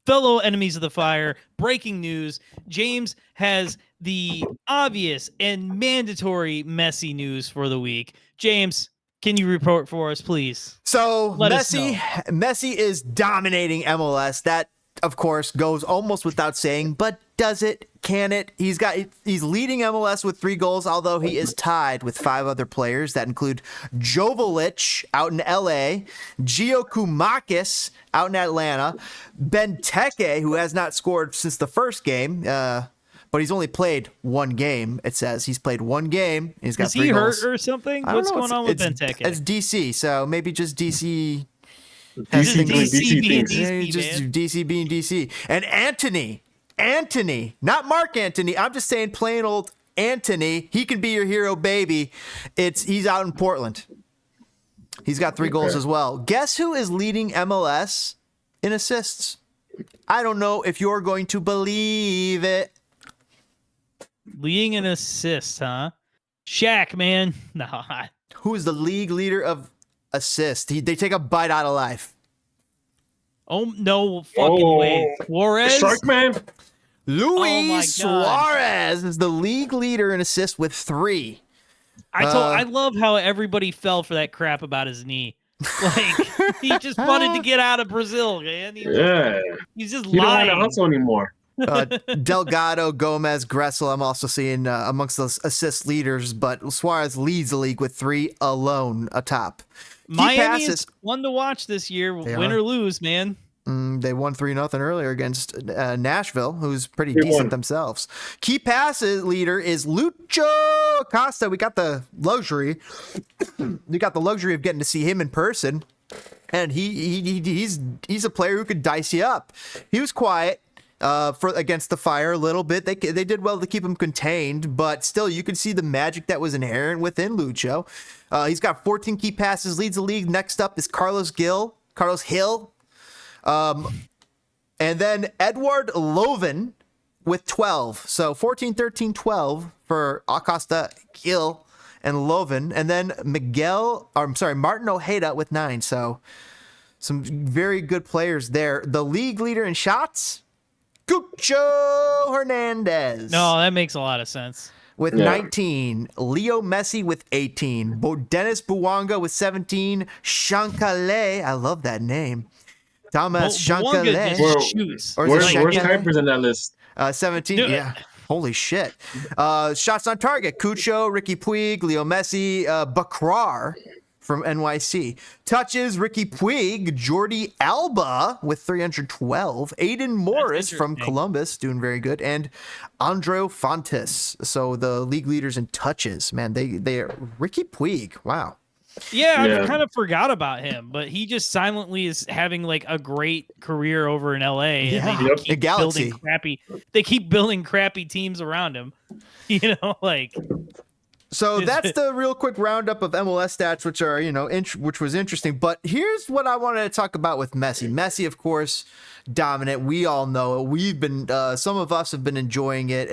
fellow enemies of the fire, breaking news. James has the obvious and mandatory Messi news for the week. James, can you report for us, please? So Messi is dominating MLS. That, of course, goes almost without saying, but does it? Can it? He's leading MLS with 3 goals, although he is tied with 5 other players that include Joveljic out in LA, Gio Koumakis out in Atlanta, Benteke, who has not scored since the first game, but he's only played 1 game. It says he's played 1 game. And he's got 3 goals. Is he hurt or something? What's going on with Benteke? It's DC, so maybe just DC. DC being DC. And Anthony, not Mark Antony. I'm just saying plain old Anthony. He can be your hero, baby. He's out in Portland. He's got 3 goals as well. Guess who is leading MLS in assists? I don't know if you're going to believe it. Leading in assists, huh? Shaq, man. No. Who is the league leader of assists? They take a bite out of life. Oh, no fucking way. Suarez? Sharkman? Luis Suarez is the league leader in assists with 3. I love how everybody fell for that crap about his knee. Like, he just wanted to get out of Brazil, man. He's just lying. He don't want to hustle anymore. Delgado, Gomez, Gressel, I'm also seeing amongst those assist leaders, but Suarez leads the league with 3 alone atop. Miami is fun to watch this year, win or lose, man. They won 3-0 earlier against Nashville, who's pretty decent themselves. Key passes leader is Lucho Acosta. We got the luxury of getting to see him in person, and he's a player who could dice you up. He was quiet against the Fire a little bit. They did well to keep him contained, but still, you could see the magic that was inherent within Lucho. He's got 14 key passes, leads the league. Next up is Carlos Hill. And then Edward Loven with 12. So 14, 13, 12 for Acosta, Hill, and Loven. And then Martin Ojeda with 9. So some very good players there. The league leader in shots, Cucho Hernandez. No, that makes a lot of sense. With 19, Leo Messi with 18, Dennis Bouanga with 17, Shankale, I love that name, Thomas Shankale. Where's Kuipers in that list? 17, yeah. Holy shit. Shots on target, Cucho, Ricky Puig, Leo Messi, Bakrar from NYC. Touches, Ricky Puig, Jordi Alba with 312, Aiden Morris from Columbus, doing very good, and Andreu Fontes. So the league leaders in touches, man, they are Ricky Puig. Wow. Yeah, I kind of forgot about him, but he just silently is having like a great career over in LA. And they keep building crappy teams around him. You know, like. So that's the real quick roundup of MLS stats, which are, which was interesting. But here's what I wanted to talk about with Messi. Messi, of course, dominant. We all know it. We've been, some of us have been enjoying it,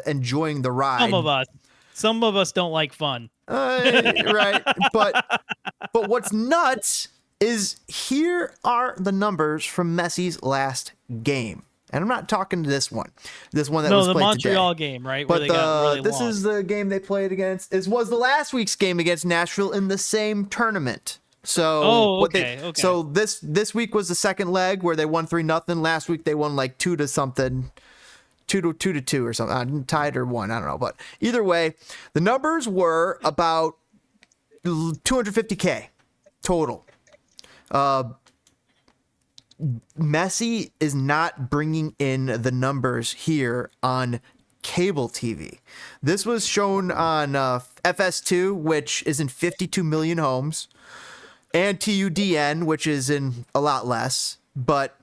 enjoying the ride. Some of us don't like fun. Right. But what's nuts is here are the numbers from Messi's last game. And I'm not talking to this one that was played today. No, the Montreal game, right? But this is the game they played against. It was the last week's game against Nashville in the same tournament. So, okay. So this week was the second leg where they won 3-0. Last week they won like 2 to something, 2 to 2 or something, tied or 1. I don't know. But either way, the numbers were about 250K total. Messi is not bringing in the numbers here on cable TV. This was shown on FS2, which is in 52 million homes, and TUDN, which is in a lot less, but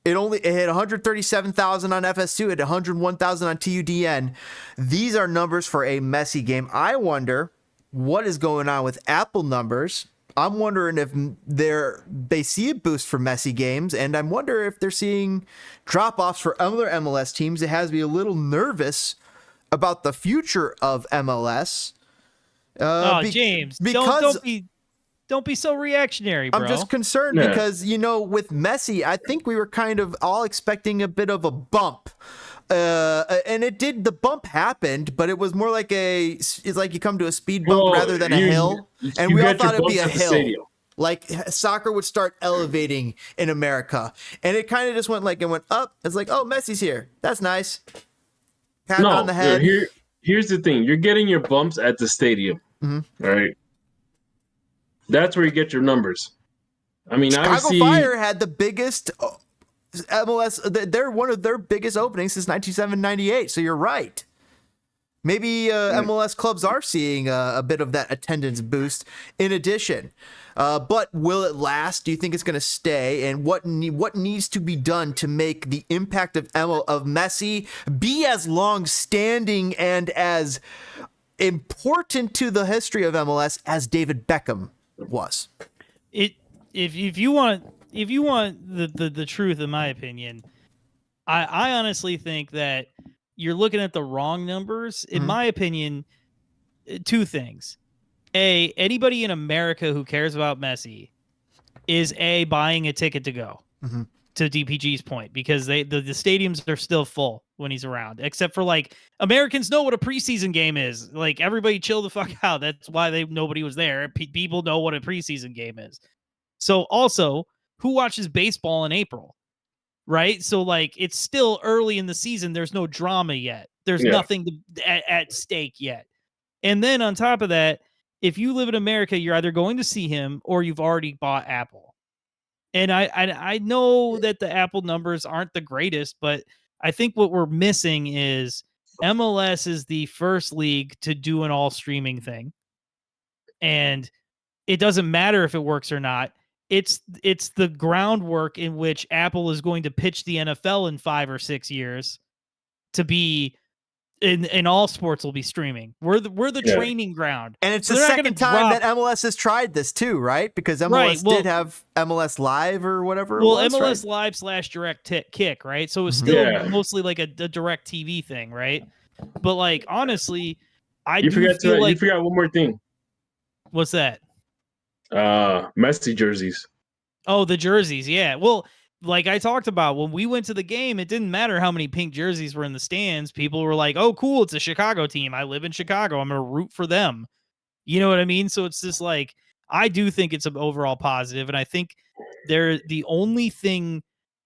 it hit 137,000 on FS2, it hit 101,000 on TUDN. These are numbers for a Messi game. I wonder what is going on with Apple numbers. I'm wondering if they see a boost for Messi games, and I'm wondering if they're seeing drop-offs for other MLS teams. It has me a little nervous about the future of MLS. James, don't Don't be so reactionary, bro. I'm just concerned because, with Messi, I think we were kind of all expecting a bit of a bump. And the bump happened, but it was more like it's like you come to a speed bump rather than a hill. And we all thought it'd be a hill. Like soccer would start elevating in America. And it kind of just went up. It's like, oh, Messi's here. That's nice. Pat on the head. Here's the thing. You're getting your bumps at the stadium. Mm-hmm. Right? That's where you get your numbers. I mean, Chicago Fire had the biggest MLS. They're one of their biggest openings since 1997-98. So you're right. Maybe MLS clubs are seeing a bit of that attendance boost in addition. But will it last? Do you think it's going to stay? And what needs to be done to make the impact of Messi be as long-standing and as important to the history of MLS as David Beckham was? If you want the truth, in my opinion, I honestly think that you're looking at the wrong numbers. In my opinion, two things. Anybody in America who cares about Messi is buying a ticket to go, to DPG's point, because the stadiums are still full when he's around, except for Americans know what a preseason game is. Like, everybody chill the fuck out. That's why nobody was there. People know what a preseason game is. So also, who watches baseball in April? Right? So it's still early in the season. There's no drama yet. There's nothing at stake yet. And then on top of that, if you live in America, you're either going to see him or you've already bought Apple. And I know that the Apple numbers aren't the greatest, but I think what we're missing is MLS is the first league to do an all streaming thing. And it doesn't matter if it works or not. It's the groundwork in which Apple is going to pitch the NFL in 5 or 6 years to be in all sports will be streaming. We're the training ground. And it's the second time that MLS has tried this too, right? Because MLS did have MLS Live or whatever. Well, it was, MLS Live / Direct Kick, right? So it was still mostly like a Direct TV thing, right? But honestly, you forgot one more thing. What's that? Messi jerseys. Oh, the jerseys, yeah. Well, like I talked about, when we went to the game, it didn't matter how many pink jerseys were in the stands. People were like, oh, cool, it's a Chicago team. I live in Chicago. I'm going to root for them. You know what I mean? So it's just I do think it's an overall positive, and I think the only thing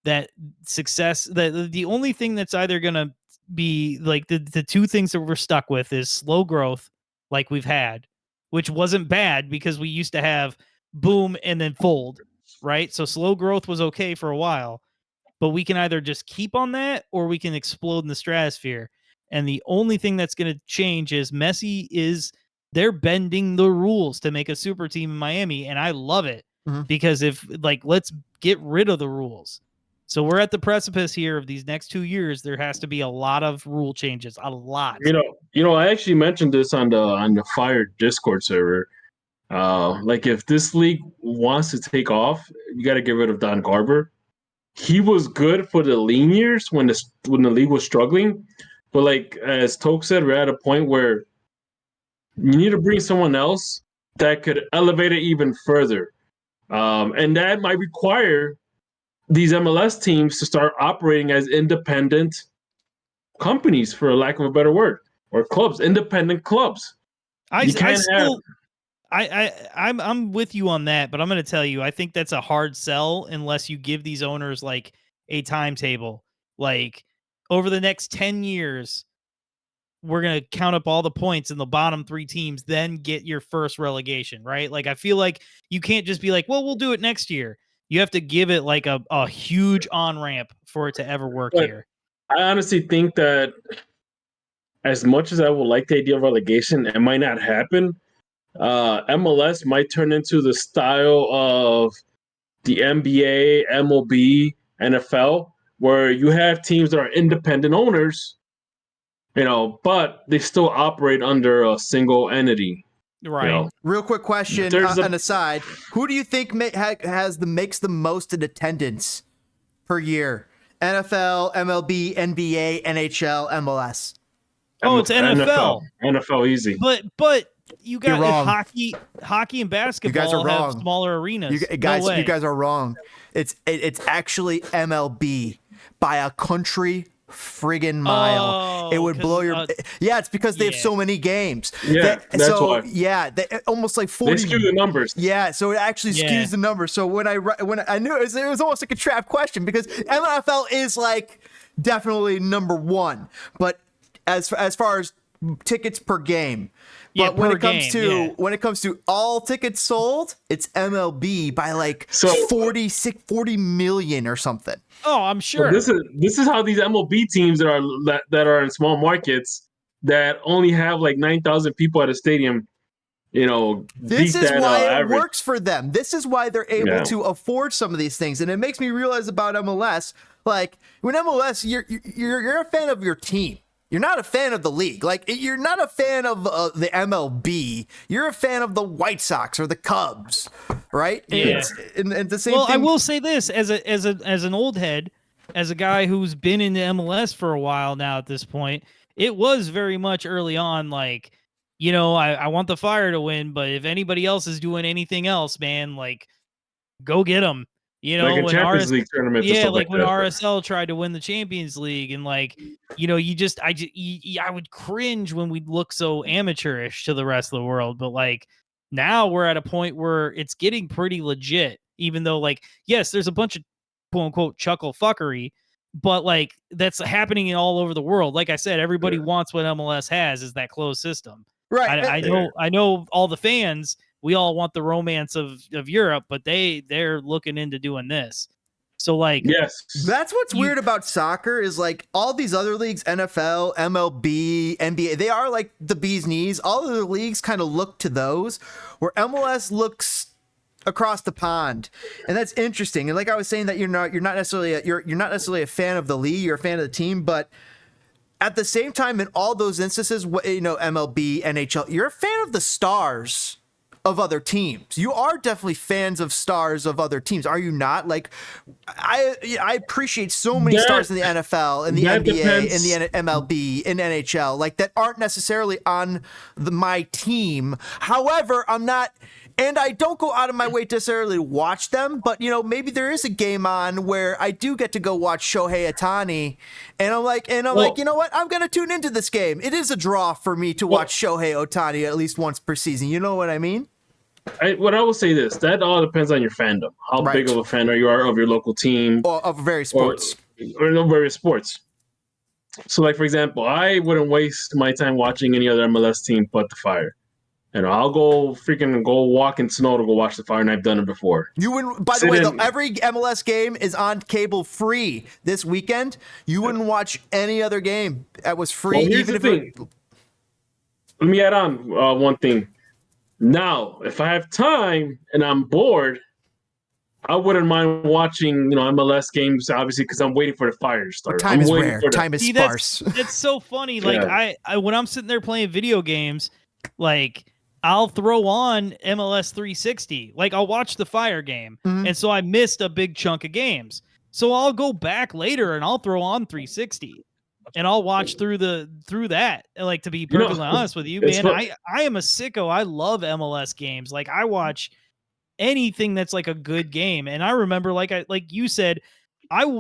the only thing that's either going to be the two things that we're stuck with is slow growth like we've had, which wasn't bad because we used to have boom and then fold, right? So slow growth was okay for a while, but we can either just keep on that or we can explode in the stratosphere. And the only thing that's going to change is they're bending the rules to make a super team in Miami. And I love it because let's get rid of the rules. So we're at the precipice here of these next 2 years. There has to be a lot of rule changes, a lot. I actually mentioned this on the Fire Discord server. If this league wants to take off, you got to get rid of Don Garber. He was good for the lean years when the league was struggling, but as Toke said, we're at a point where you need to bring someone else that could elevate it even further, and that might require these MLS teams to start operating as independent companies, for lack of a better word, or clubs, independent clubs. I'm with you on that, but I'm going to tell you, I think that's a hard sell unless you give these owners a timetable. Over the next 10 years, we're going to count up all the points in the bottom 3 teams, then get your first relegation, right? I feel like you can't just be well, we'll do it next year. You have to give it a huge on-ramp for it to ever work here. I honestly think that as much as I would like the idea of relegation, it might not happen. MLS might turn into the style of the NBA, MLB, NFL, where you have teams that are independent owners, but they still operate under a single entity. Right. Real quick question, an aside. Who do you think makes the most in attendance per year? NFL, MLB, NBA, NHL, MLS? Oh, it's NFL. NFL easy. But You got hockey and basketball you guys are wrong. have smaller arenas. You guys are wrong. It's actually MLB by a country friggin' mile. It would blow your it's because they have so many games. That's why. They almost like 40. They skew the numbers. So it actually skews the numbers. So when I knew it was almost like a trap question, because NFL is like definitely number one, but as far as tickets per game. But when it comes to all tickets sold, it's MLB by like 40 million or something. Oh, I'm sure. So this is how these MLB teams that are in small markets that only have like 9,000 people at a stadium, this is why it works for them. This is why they're able to afford some of these things. And it makes me realize about MLS, like when MLS, you're a fan of your team. You're not a fan of the league. Like, you're not a fan of the MLB. You're a fan of the White Sox or the Cubs, right? Yeah. And the same thing. I will say this as an old head, as a guy who's been in the MLS for a while now at this point, it was very much early on like, I want the Fire to win, but if anybody else is doing anything else, man, like, go get them. Like in Champions League tournaments. Yeah, like when RSL tried to win the Champions League, and like, I would cringe when we'd look so amateurish to the rest of the world. But like now we're at a point where it's getting pretty legit, even though like, yes, there's a bunch of quote unquote chuckle fuckery, but like that's happening all over the world. Like I said, everybody wants what MLS has, is that closed system. Right. I know all the fans. We all want the romance of Europe, but they're looking into doing this. So like, yes, that's what's weird about soccer is like all these other leagues, NFL, MLB, NBA, they are like the bee's knees. All of the leagues kind of look to those, where MLS looks across the pond, and that's interesting. And like I was saying, that you're not necessarily a fan of the league, you're a fan of the team, but at the same time, in all those instances, MLB, NHL, you're a fan of the stars of other teams. You are definitely fans of stars of other teams, are you not? Like, I appreciate so many stars in the NFL, in the NBA, in the MLB, in NHL, like that aren't necessarily on my team. However, I'm not, and I don't go out of my way necessarily to watch them, but maybe there is a game on where I do get to go watch Shohei Ohtani, and I'm like, you know what? I'm gonna tune into this game. It is a draw for me to watch Shohei Ohtani at least once per season. You know what I mean? I will say this: that all depends on your fandom. How big of a fan are you of your local team, or of various sports, or various sports. So, like for example, I wouldn't waste my time watching any other MLS team but the Fire. I'll go walk in snow to go watch the Fire, and I've done it before. You wouldn't. By the way, though, every MLS game is on cable free this weekend. You wouldn't watch any other game that was free, even if. Let me add on one thing. Now, if I have time and I'm bored, I wouldn't mind watching, MLS games, obviously, because I'm waiting for the Fire to start. Time is rare. Time is sparse. That's so funny. Like I when I'm sitting there playing video games, like I'll throw on MLS 360. Like I'll watch the Fire game, and so I missed a big chunk of games. So I'll go back later and I'll throw on 360. And I'll watch through that. Like, to be perfectly honest with you, man, I am a sicko. I love MLS games. Like, I watch anything that's like a good game. And I remember, like you said,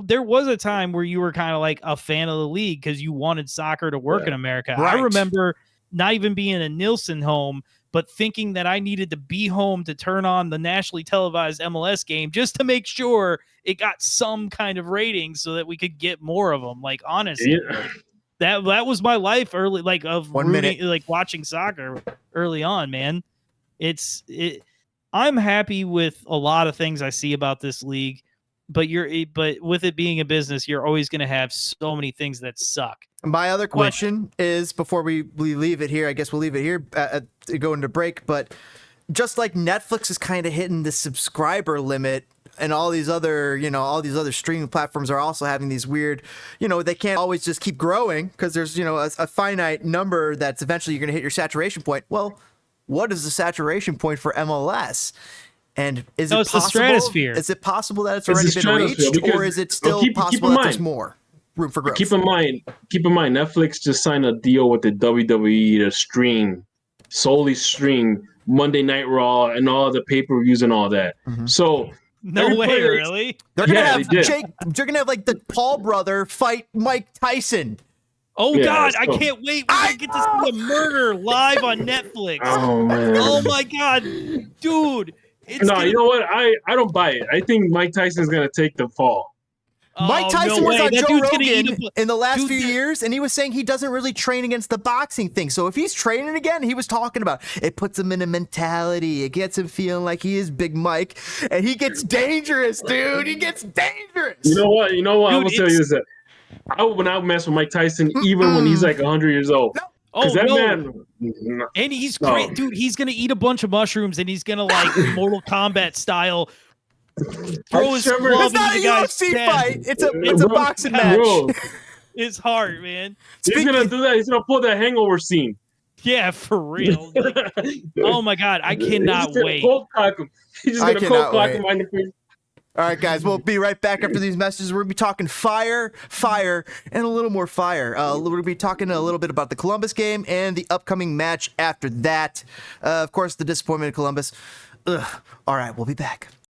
there was a time where you were kind of like a fan of the league because you wanted soccer to work in America. Right. I remember not even being a Nielsen home, but thinking that I needed to be home to turn on the nationally televised MLS game just to make sure it got some kind of rating so that we could get more of them. Like, honestly, that was my life early, like of like watching soccer early on, man. I'm happy with a lot of things I see about this league, but with it being a business, you're always going to have so many things that suck. My other question is, before we leave it here, I guess we'll leave it here to go into break, but just like Netflix is kind of hitting the subscriber limit, and all these other streaming platforms are also having these weird, they can't always just keep growing because there's, a finite number that's eventually you're going to hit your saturation point. Well, what is the saturation point for MLS? And is it possible? The stratosphere. Is it possible that it's already been reached, or is it still possible that there's more room for growth? Keep in mind, Netflix just signed a deal with the WWE to stream solely stream Monday Night Raw and all the pay-per-views and all that. So no way, really? They're gonna have Jake. They're gonna have like the Paul brother fight Mike Tyson. Oh God, I can't wait. We're gonna get to see a murder live on Netflix. Oh man. Oh my God, dude. You know what? I don't buy it. I think Mike Tyson's gonna take the fall. Mike Tyson was on Joe Rogan in the last few years, and he was saying he doesn't really train against the boxing thing. So if he's training again, he was talking about it puts him in a mentality. It gets him feeling like he is Big Mike, and he gets dangerous, dude. He gets dangerous. You know what? Dude, I'm gonna tell you this. I would not mess with Mike Tyson even when he's like 100 years old. Oh, that man, and he's great, dude. He's gonna eat a bunch of mushrooms, and he's gonna like Mortal Kombat style throw his glove into the guy's UFC fight. It's a boxing match. It's hard, man. He's gonna do that. He's gonna pull that Hangover scene. Yeah, for real. Like, oh my God, I cannot wait. He's just gonna cold clock him on the face. All right, guys, we'll be right back after these messages. We're going to be talking fire, and a little more fire. We're going to be talking a little bit about the Columbus game and the upcoming match after that. Of course, the disappointment of Columbus. All right, we'll be back.